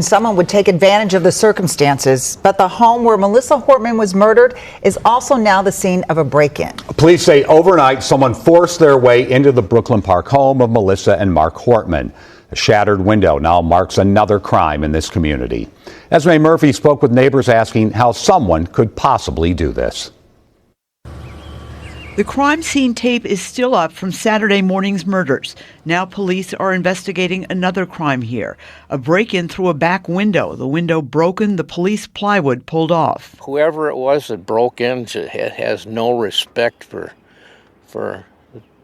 Someone would take advantage of the circumstances, but the home where Melissa Hortman was murdered is also now the scene of a break-in. Police say overnight someone forced their way into the Brooklyn Park home of Melissa and Mark Hortman. A shattered window now marks another crime in this community. Esme Murphy spoke with neighbors asking how someone could possibly do this. The crime scene tape is still up from Saturday morning's murders. Now police are investigating another crime here, a break-in through a back window. The window broken, the police plywood pulled off. Whoever it was that broke in has no respect for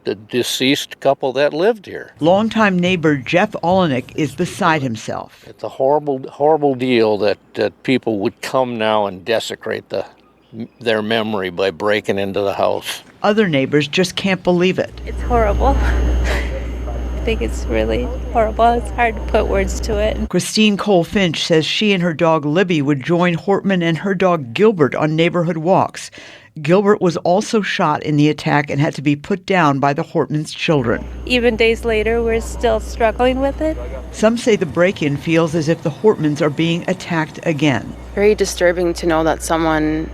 the deceased couple that lived here. Longtime neighbor Jeff Olenek is beside himself. It's a horrible, horrible deal that people would come now and desecrate their memory by breaking into the house. Other neighbors just can't believe it. It's horrible. I think it's really horrible. It's hard to put words to it. Christine Cole Finch says she and her dog Libby would join Hortman and her dog Gilbert on neighborhood walks. Gilbert was also shot in the attack and had to be put down by the Hortman's children. Even days later, we're still struggling with it. Some say the break-in feels as if the Hortmans are being attacked again. Very disturbing to know that someone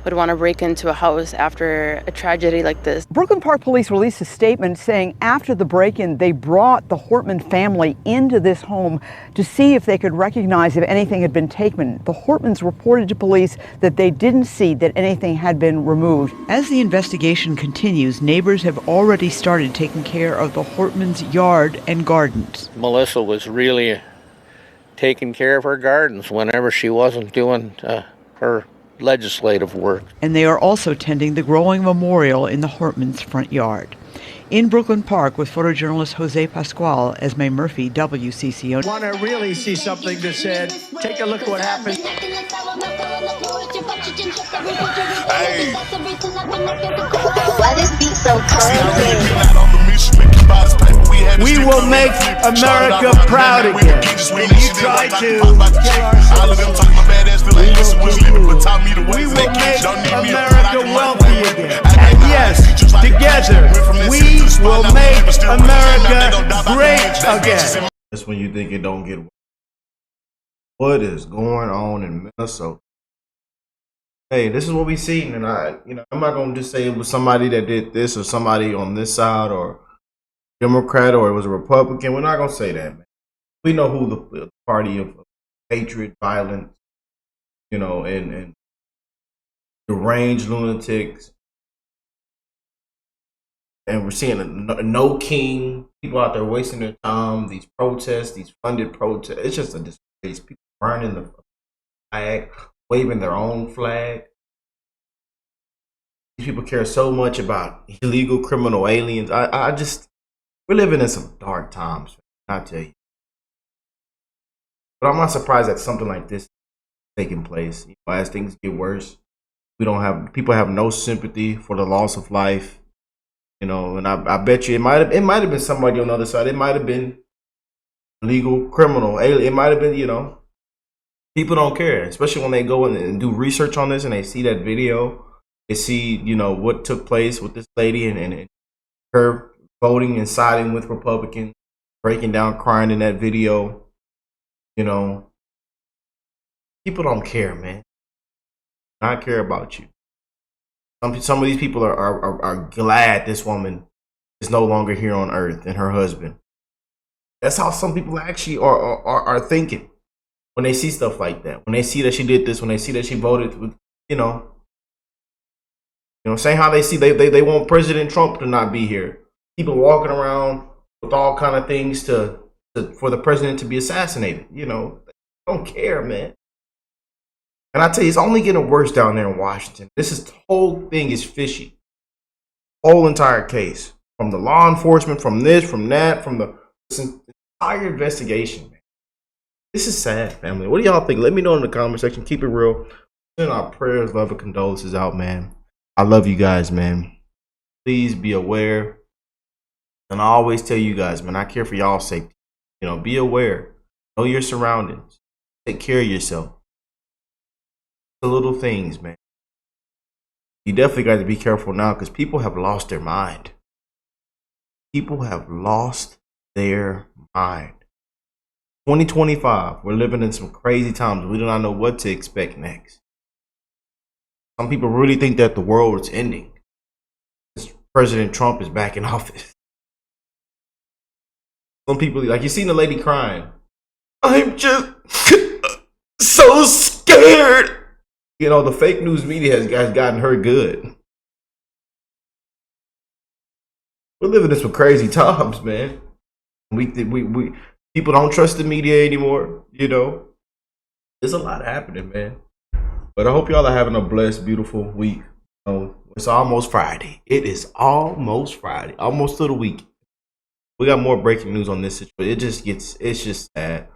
would want to break into a house after a tragedy like this. Brooklyn Park Police released a statement saying after the break-in, they brought the Hortman family into this home to see if they could recognize if anything had been taken. The Hortmans reported to police that they didn't see that anything had been removed. As the investigation continues, neighbors have already started taking care of the Hortmans' yard and gardens. Melissa was really taking care of her gardens whenever she wasn't doing her legislative work. And they are also tending the growing memorial in the Hortmans' front yard. In Brooklyn Park with photojournalist Jose Pascual, Esme Murphy, WCCO. Want to really see something that said, take a look at what happened. Hey. Why this beat so cold? We will make America proud again. And you try to we will make America wealthy again. And yes, together, we will make America great again. That's when you think it don't get worse. What is going on in Minnesota? Hey, this is what we seen, and I'm not gonna just say it was somebody that did this or somebody on this side or Democrat or it was a Republican. We're not gonna say that, man. We know who the party of hatred, violence, and deranged lunatics, and we're seeing a no king. People out there wasting their time. These protests, these funded protests. It's just a disgrace. People burning the flag, waving their own flag. These people care so much about illegal criminal aliens. We're living in some dark times, I tell you. But I'm not surprised that something like this is taking place. As things get worse, people have no sympathy for the loss of life. And I bet you it might have been somebody on the other side. It might have been legal criminal alien. It might have been, people don't care, especially when they go in and do research on this and they see that video. They see, what took place with this lady and her voting and siding with Republicans, breaking down, crying in that video. People don't care, man. I care about you. Some of these people are glad this woman is no longer here on earth and her husband. That's how some people actually are thinking when they see stuff like that. When they see that she did this, when they see that she voted with, saying how they see they want President Trump to not be here. People walking around with all kind of things for the president to be assassinated. They don't care, man. And I tell you, it's only getting worse down there in Washington. The whole thing is fishy. Whole entire case. From the law enforcement, from this, from that, from this entire investigation, man. This is sad, family. What do y'all think? Let me know in the comment section. Keep it real. Send our prayers, love, and condolences out, man. I love you guys, man. Please be aware. And I always tell you guys, man, I care for y'all's safety. Be aware. Know your surroundings. Take care of yourself. The little things, man. You definitely got to be careful now because people have lost their mind. People have lost their mind. 2025. We're living in some crazy times. We do not know what to expect next. Some people really think that the world is ending. President Trump is back in office. Some people, like, you seen the lady crying. I'm just so scared. You know, the fake news media has gotten her good. We're living in some crazy times, man. We people don't trust the media anymore. You know, there's a lot happening, man. But I hope y'all are having a blessed, beautiful week. You know, it's almost Friday. It is almost Friday, almost to the week. We got more breaking news on this situation. It's just sad.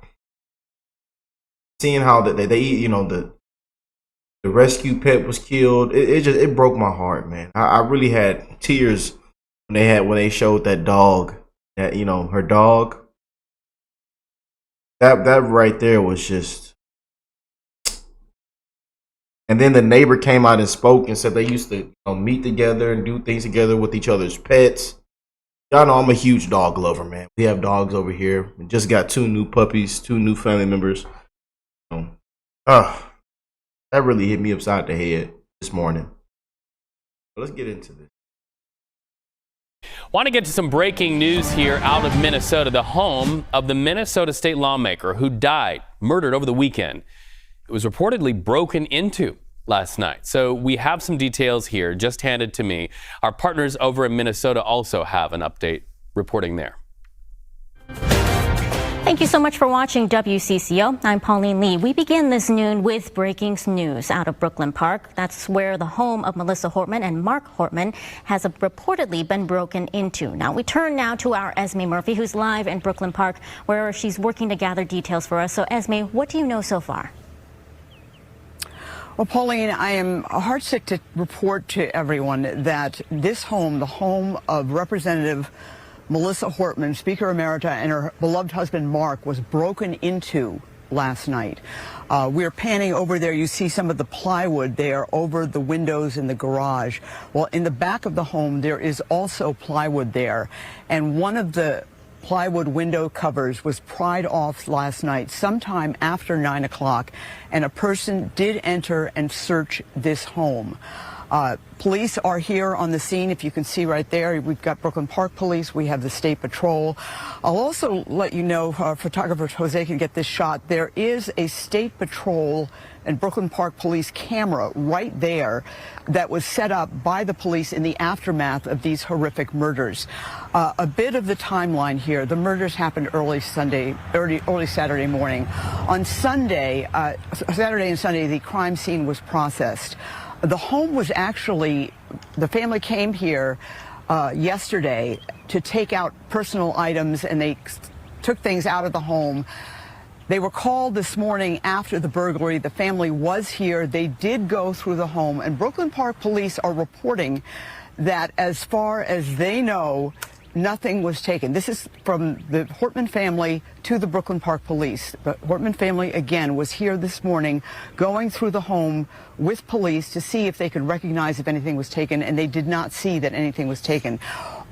Seeing how they you know, the rescue pet was killed. It broke my heart, man. I really had tears when they showed that dog, that, you know, her dog. That right there was just. And then the neighbor came out and spoke and said they used to, you know, meet together and do things together with each other's pets. Y'all know I'm a huge dog lover, man. We have dogs over here. We just got 2 new puppies, 2 new family members. That really hit me upside the head this morning. But let's get into this. Want to get to some breaking news here out of Minnesota, the home of the Minnesota state lawmaker who died, murdered over the weekend. It was reportedly broken into last night. So we have some details here just handed to me. Our partners over in Minnesota also have an update reporting there. Thank you so much for watching WCCO. I'm Pauline Lee. We begin this noon with breaking news out of Brooklyn Park. That's where the home of Melissa Hortman and Mark Hortman has reportedly been broken into. Now we turn now to our Esme Murphy, who's live in Brooklyn Park, where she's working to gather details for us. So Esme, what do you know so far? Well, Pauline, I am heartsick to report to everyone that this home, the home of Representative Melissa Hortman, Speaker Emerita, and her beloved husband Mark, was broken into last night. We're panning over there. You see some of the plywood there over the windows in the garage. Well, in the back of the home, there is also plywood there. And one of the plywood window covers was pried off last night, sometime after 9 o'clock, and a person did enter and search this home. Police are here on the scene. If you can see right there, we've got Brooklyn Park Police. We have the State Patrol. I'll also let you know, photographer Jose can get this shot. There is a State Patrol and Brooklyn Park Police camera right there that was set up by the police in the aftermath of these horrific murders. A bit of the timeline here. The murders happened early Saturday morning. On Saturday and Sunday, the crime scene was processed. The home was actually, the family came here yesterday to take out personal items, and they took things out of the home. They were called this morning after the burglary. The family was here. They did go through the home, and Brooklyn Park Police are reporting that as far as they know, nothing was taken. This is from the Hortman family to the Brooklyn Park Police. The Hortman family, again, was here this morning going through the home with police to see if they could recognize if anything was taken, and they did not see that anything was taken.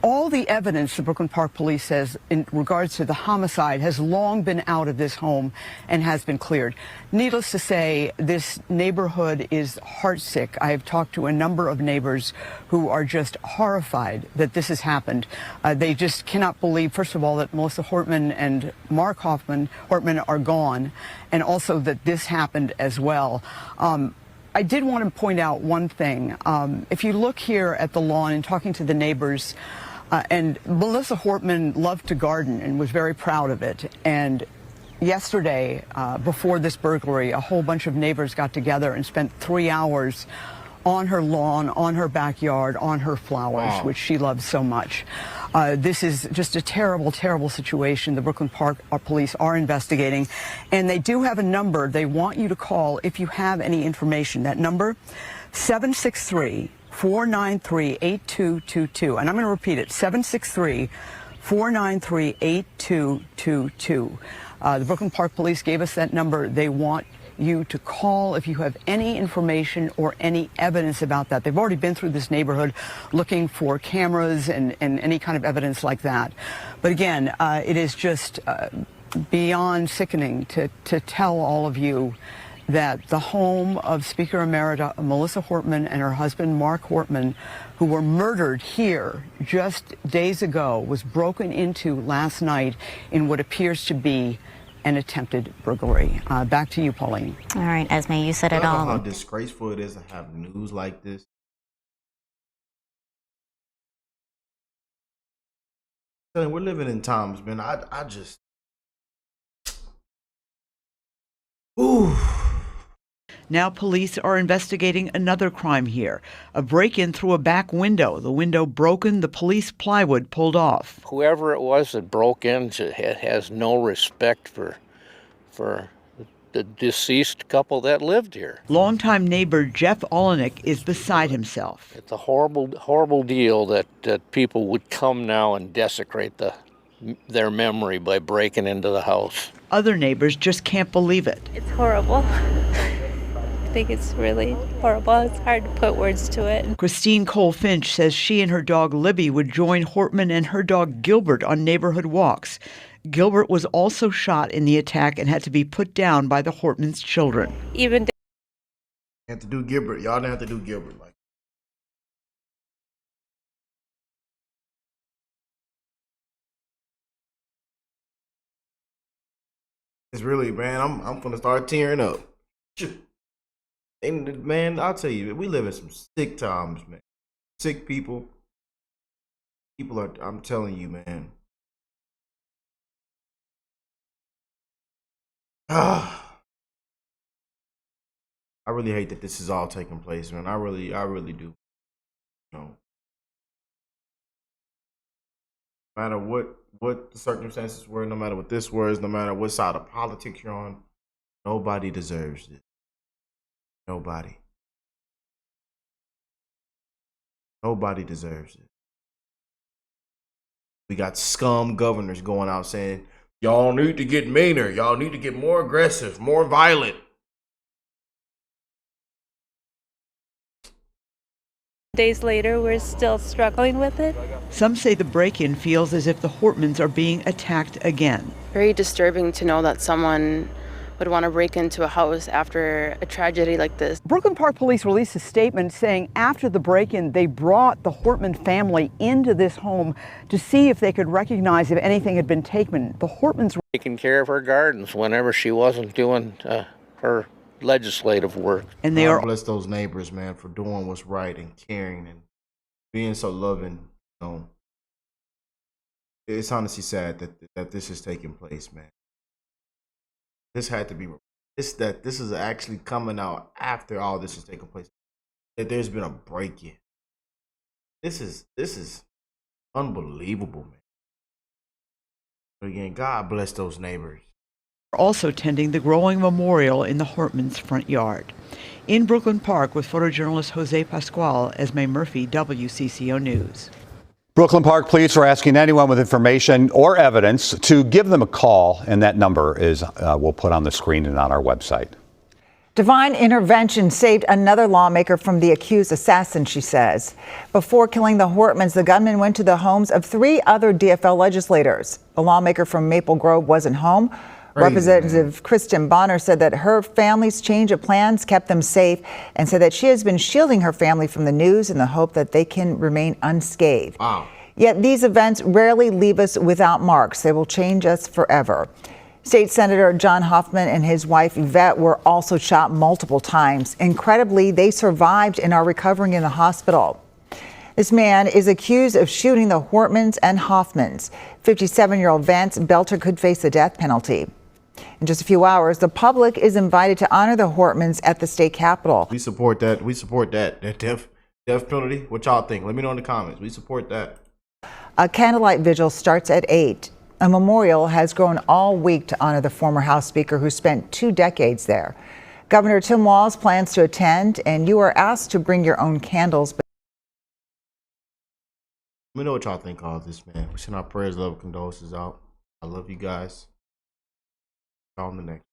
All the evidence, the Brooklyn Park Police says, in regards to the homicide has long been out of this home and has been cleared. Needless to say, this neighborhood is heartsick. I have talked to a number of neighbors who are just horrified that this has happened. They just cannot believe, first of all, that Melissa Hortman and Mark Hortman are gone, and also that this happened as well. I did want to point out one thing. If you look here at the lawn and talking to the neighbors, and Melissa Hortman loved to garden and was very proud of it. And yesterday, before this burglary, a whole bunch of neighbors got together and spent 3 hours on her lawn, on her backyard, on her flowers, which she loves so much. This is just a terrible, terrible situation. The Brooklyn Park Police are investigating, and they do have a number they want you to call if you have any information. That number, 763-493-8222. And I'm going to repeat it, 763-493-8222. The Brooklyn Park Police gave us that number. They want you to call if you have any information or any evidence about that. They've already been through this neighborhood looking for cameras and any kind of evidence like that. But again, it is just beyond sickening to tell all of you that the home of Speaker Emerita Melissa Hortman and her husband Mark Hortman, who were murdered here just days ago, was broken into last night in what appears to be an attempted burglary. Back to you, Pauline. All right, Esme, you said it I all. know how disgraceful it is to have news like this. We're living in times, man. I just, ooh. Now police are investigating another crime here. A break-in through a back window. The window broken, the police plywood pulled off. Whoever it was that broke in has no respect for the deceased couple that lived here. Longtime neighbor Jeff Olenek is beside himself. It's a horrible deal that people would come now and desecrate their memory by breaking into the house. Other neighbors just can't believe it. It's horrible. I think it's really horrible. It's hard to put words to it. Christine Cole Finch says she and her dog Libby would join Hortman and her dog Gilbert on neighborhood walks. Gilbert was also shot in the attack and had to be put down by the Hortman's children. Even have to do Gilbert. Y'all didn't have to do Gilbert. Like, it's really, man. I'm gonna start tearing up. And man, I'll tell you, we live in some sick times, man. Sick people. People are. I'm telling you, man. I really hate that this is all taking place, man. I really do. You know, no matter what the circumstances were, no matter what this was, no matter what side of politics you're on, nobody deserves it. Nobody. Nobody deserves it. We got scum governors going out saying, y'all need to get meaner. Y'all need to get more aggressive, more violent. days later, we're still struggling with it. Some say the break-in feels as if the Hortmans are being attacked again. Very disturbing to know that someone would want to break into a house after a tragedy like this. Brooklyn Park Police released a statement saying after the break-in, they brought the Hortman family into this home to see if they could recognize if anything had been taken. The Hortmans were taking care of her gardens whenever she wasn't doing her legislative work. And they are bless those neighbors, man, for doing what's right and caring and being so loving. You know, it's honestly sad that this is taking place, man. This had to be this is actually coming out after all this is taking place. That there's been a break-in. This is unbelievable, man. But again, God bless those neighbors. Also tending the growing memorial in the Hortmans' front yard. In Brooklyn Park with photojournalist Jose Pascual, Esme Murphy, WCCO News. Brooklyn Park police are asking anyone with information or evidence to give them a call, and that number is we'll put on the screen and on our website. Divine intervention saved another lawmaker from the accused assassin, she says. Before killing the Hortmans, the gunman went to the homes of 3 other DFL legislators. A lawmaker from Maple Grove wasn't home. Crazy, Representative man. Kristen Bonner said that her family's change of plans kept them safe and said that she has been shielding her family from the news in the hope that they can remain unscathed. Wow. Yet these events rarely leave us without marks. They will change us forever. State Senator John Hoffman and his wife Yvette were also shot multiple times. Incredibly, they survived and are recovering in the hospital. This man is accused of shooting the Hortmans and Hoffmans. 57-year-old Vance Belter could face the death penalty. In just a few hours, the public is invited to honor the Hortmans at the state capitol. We support that. We support that. That death penalty. What y'all think? Let me know in the comments. We support that. A candlelight vigil starts at 8. A memorial has grown all week to honor the former House Speaker who spent 2 decades there. Governor Tim Walz plans to attend, and you are asked to bring your own candles. Let me know what y'all think of this, man. We send our prayers, love, and condolences out. I love you guys. On the next.